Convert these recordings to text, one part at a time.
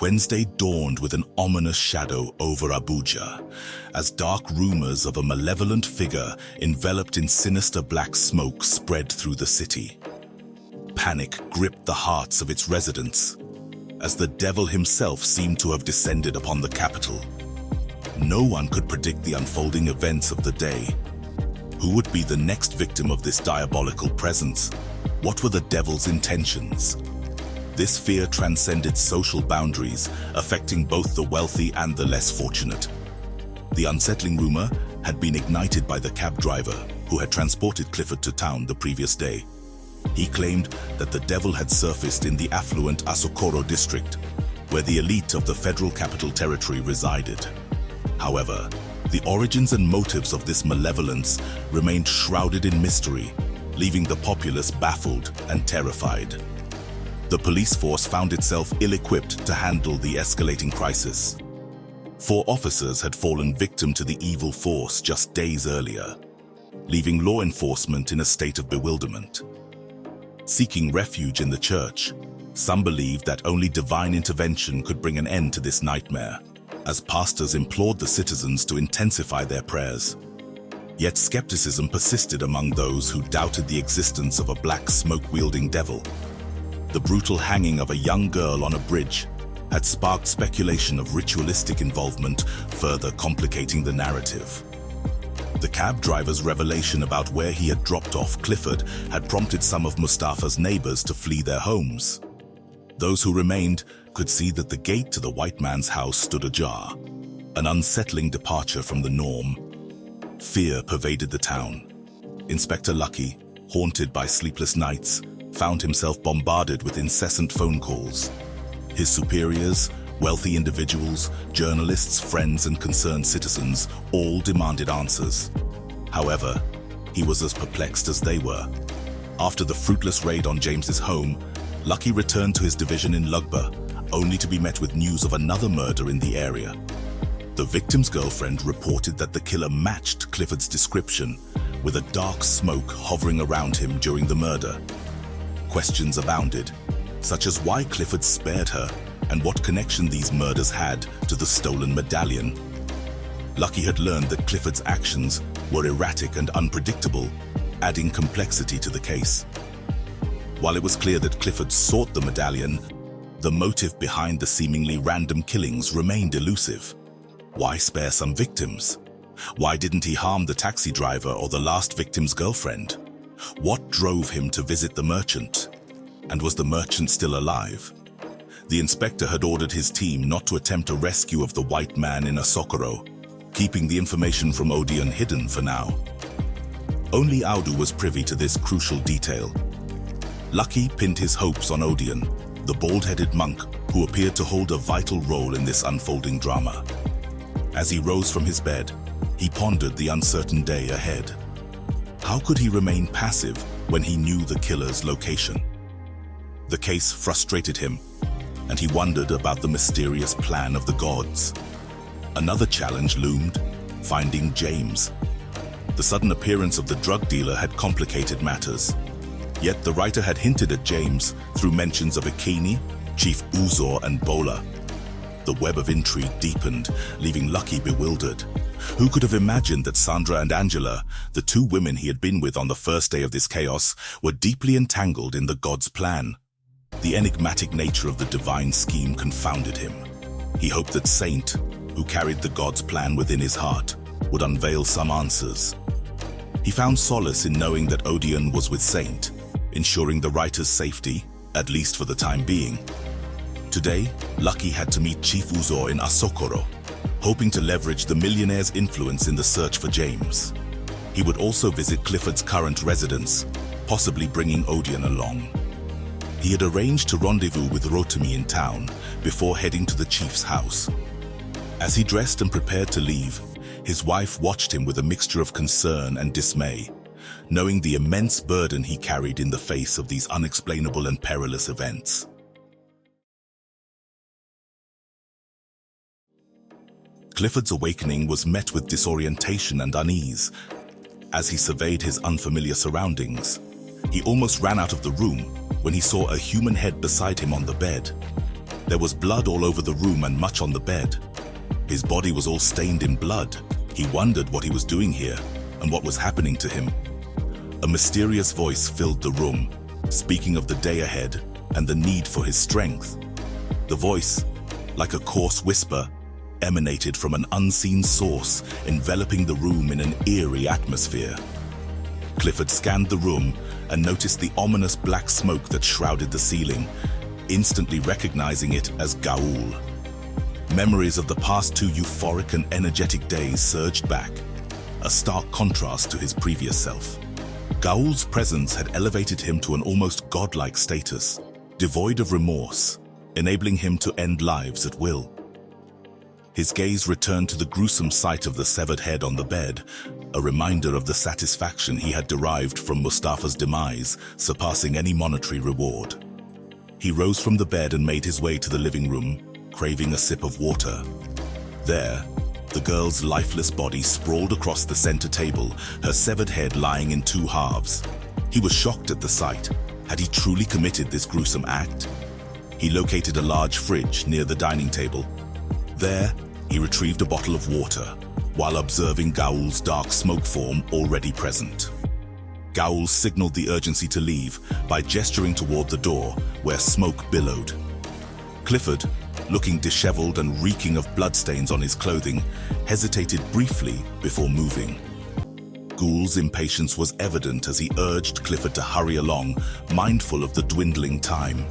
Wednesday dawned with an ominous shadow over Abuja, as dark rumors of a malevolent figure enveloped in sinister black smoke spread through the city. Panic gripped the hearts of its residents, as the devil himself seemed to have descended upon the capital. No one could predict the unfolding events of the day. Who would be the next victim of this diabolical presence? What were the devil's intentions? This fear transcended social boundaries, affecting both the wealthy and the less fortunate. The unsettling rumor had been ignited by the cab driver who had transported Clifford to town the previous day. He claimed that the devil had surfaced in the affluent Asokoro district, where the elite of the Federal Capital Territory resided. However, the origins and motives of this malevolence remained shrouded in mystery, leaving the populace baffled and terrified. The police force found itself ill-equipped to handle the escalating crisis. 4 officers had fallen victim to the evil force just days earlier, leaving law enforcement in a state of bewilderment. Seeking refuge in the church, some believed that only divine intervention could bring an end to this nightmare, as pastors implored the citizens to intensify their prayers. Yet skepticism persisted among those who doubted the existence of a black smoke-wielding devil. The brutal hanging of a young girl on a bridge had sparked speculation of ritualistic involvement, further complicating the narrative. The cab driver's revelation about where he had dropped off Clifford had prompted some of Mustafa's neighbors to flee their homes. Those who remained could see that the gate to the white man's house stood ajar, an unsettling departure from the norm. Fear pervaded the town. Inspector Lucky, haunted by sleepless nights, found himself bombarded with incessant phone calls. His superiors, wealthy individuals, journalists, friends, and concerned citizens all demanded answers. However, he was as perplexed as they were. After the fruitless raid on James's home, Lucky returned to his division in Lugba, only to be met with news of another murder in the area. The victim's girlfriend reported that the killer matched Clifford's description, with a dark smoke hovering around him during the murder. Questions abounded, such as why Clifford spared her and what connection these murders had to the stolen medallion. Lucky had learned that Clifford's actions were erratic and unpredictable, adding complexity to the case. While it was clear that Clifford sought the medallion, the motive behind the seemingly random killings remained elusive. Why spare some victims? Why didn't he harm the taxi driver or the last victim's girlfriend? What drove him to visit the merchant? And was the merchant still alive? The inspector had ordered his team not to attempt a rescue of the white man in Asokoro, keeping the information from Odeon hidden for now. Only Audu was privy to this crucial detail. Lucky pinned his hopes on Odeon, the bald-headed monk who appeared to hold a vital role in this unfolding drama. As he rose from his bed, he pondered the uncertain day ahead. How could he remain passive when he knew the killer's location? The case frustrated him, and he wondered about the mysterious plan of the gods. Another challenge loomed: finding James. The sudden appearance of the drug dealer had complicated matters. Yet the writer had hinted at James through mentions of Ikini, Chief Uzor, and Bola. The web of intrigue deepened, leaving Lucky bewildered. Who could have imagined that Sandra and Angela, the 2 women he had been with on the first day of this chaos, were deeply entangled in the gods' plan? The enigmatic nature of the divine scheme confounded him. He hoped that Saint, who carried the gods' plan within his heart, would unveil some answers. He found solace in knowing that Odeon was with Saint, ensuring the writer's safety, at least for the time being. Today, Lucky had to meet Chief Uzor in Asokoro, hoping to leverage the millionaire's influence in the search for James. He would also visit Clifford's current residence, possibly bringing Odeon along. He had arranged to rendezvous with Rotimi in town before heading to the chief's house. As he dressed and prepared to leave, his wife watched him with a mixture of concern and dismay, knowing the immense burden he carried in the face of these unexplainable and perilous events. Clifford's awakening was met with disorientation and unease. As he surveyed his unfamiliar surroundings, he almost ran out of the room when he saw a human head beside him on the bed. There was blood all over the room and much on the bed. His body was all stained in blood. He wondered what he was doing here and what was happening to him. A mysterious voice filled the room, speaking of the day ahead and the need for his strength. The voice, like a coarse whisper, emanated from an unseen source, enveloping the room in an eerie atmosphere. Clifford scanned the room and noticed the ominous black smoke that shrouded the ceiling, instantly recognizing it as Ghaoul. Memories of the past 2 euphoric and energetic days surged back, a stark contrast to his previous self. Ghaoul's presence had elevated him to an almost godlike status, devoid of remorse, enabling him to end lives at will. His gaze returned to the gruesome sight of the severed head on the bed, a reminder of the satisfaction he had derived from Mustafa's demise, surpassing any monetary reward. He rose from the bed and made his way to the living room, craving a sip of water. There, the girl's lifeless body sprawled across the center table, her severed head lying in 2 halves. He was shocked at the sight. Had he truly committed this gruesome act? He located a large fridge near the dining table. There, he retrieved a bottle of water, while observing Ghaoul's dark smoke form already present. Ghaoul signaled the urgency to leave by gesturing toward the door, where smoke billowed. Clifford, looking disheveled and reeking of bloodstains on his clothing, hesitated briefly before moving. Ghaoul's impatience was evident as he urged Clifford to hurry along, mindful of the dwindling time.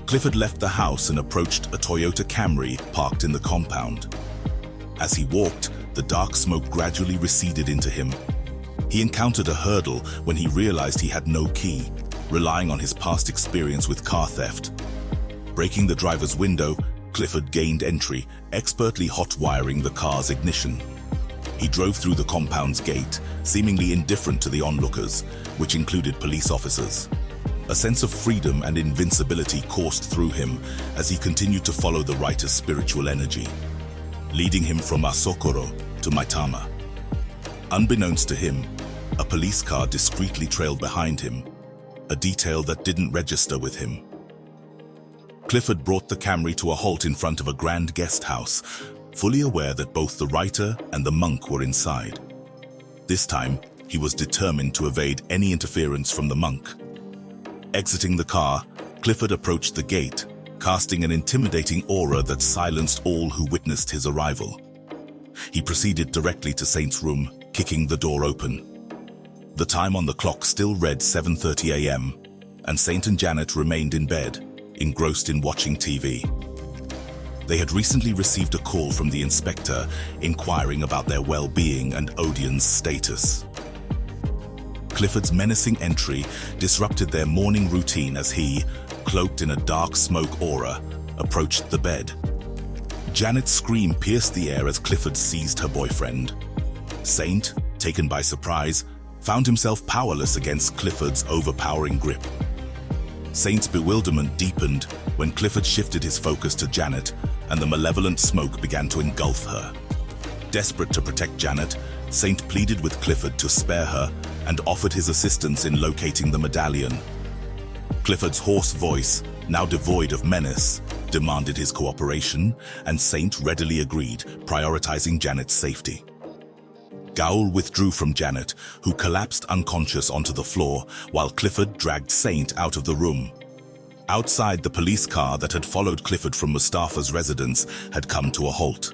Clifford left the house and approached a Toyota Camry parked in the compound. As he walked, the dark smoke gradually receded into him. He encountered a hurdle when he realized he had no key, relying on his past experience with car theft. Breaking the driver's window, Clifford gained entry, expertly hot-wiring the car's ignition. He drove through the compound's gate, seemingly indifferent to the onlookers, which included police officers. A sense of freedom and invincibility coursed through him as he continued to follow the writer's spiritual energy, leading him from Asokoro to Maitama. Unbeknownst to him, a police car discreetly trailed behind him, a detail that didn't register with him. Clifford brought the Camry to a halt in front of a grand guest house, fully aware that both the writer and the monk were inside. This time, he was determined to evade any interference from the monk. Exiting the car, Clifford approached the gate, casting an intimidating aura that silenced all who witnessed his arrival. He proceeded directly to Saint's room, kicking the door open. The time on the clock still read 7:30 a.m., and Saint and Janet remained in bed, engrossed in watching TV. They had recently received a call from the inspector inquiring about their well-being and Odion's status. Clifford's menacing entry disrupted their morning routine as he, cloaked in a dark smoke aura, approached the bed. Janet's scream pierced the air as Clifford seized her boyfriend. Saint, taken by surprise, found himself powerless against Clifford's overpowering grip. Saint's bewilderment deepened when Clifford shifted his focus to Janet and the malevolent smoke began to engulf her. Desperate to protect Janet, Saint pleaded with Clifford to spare her and offered his assistance in locating the medallion. Clifford's hoarse voice, now devoid of menace, demanded his cooperation, and Saint readily agreed, prioritizing Janet's safety. Ghaoul withdrew from Janet, who collapsed unconscious onto the floor, while Clifford dragged Saint out of the room. Outside, the police car that had followed Clifford from Mustafa's residence had come to a halt.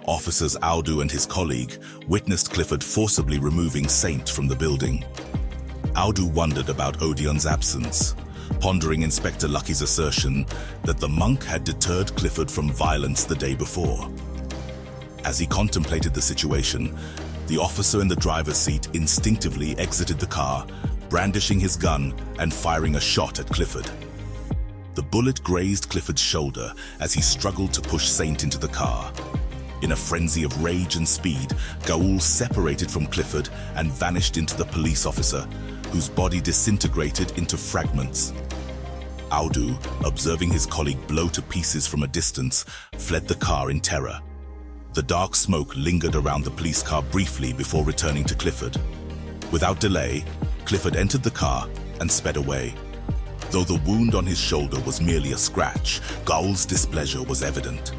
Officers Audu and his colleague witnessed Clifford forcibly removing Saint from the building. Audu wondered about Odion's absence, pondering Inspector Lucky's assertion that the monk had deterred Clifford from violence the day before. As he contemplated the situation, the officer in the driver's seat instinctively exited the car, brandishing his gun and firing a shot at Clifford. The bullet grazed Clifford's shoulder as he struggled to push Saint into the car. In a frenzy of rage and speed, Ghaoul separated from Clifford and vanished into the police officer, whose body disintegrated into fragments. Audu, observing his colleague blow to pieces from a distance, fled the car in terror. The dark smoke lingered around the police car briefly before returning to Clifford. Without delay, Clifford entered the car and sped away. Though the wound on his shoulder was merely a scratch, Ghaoul's displeasure was evident.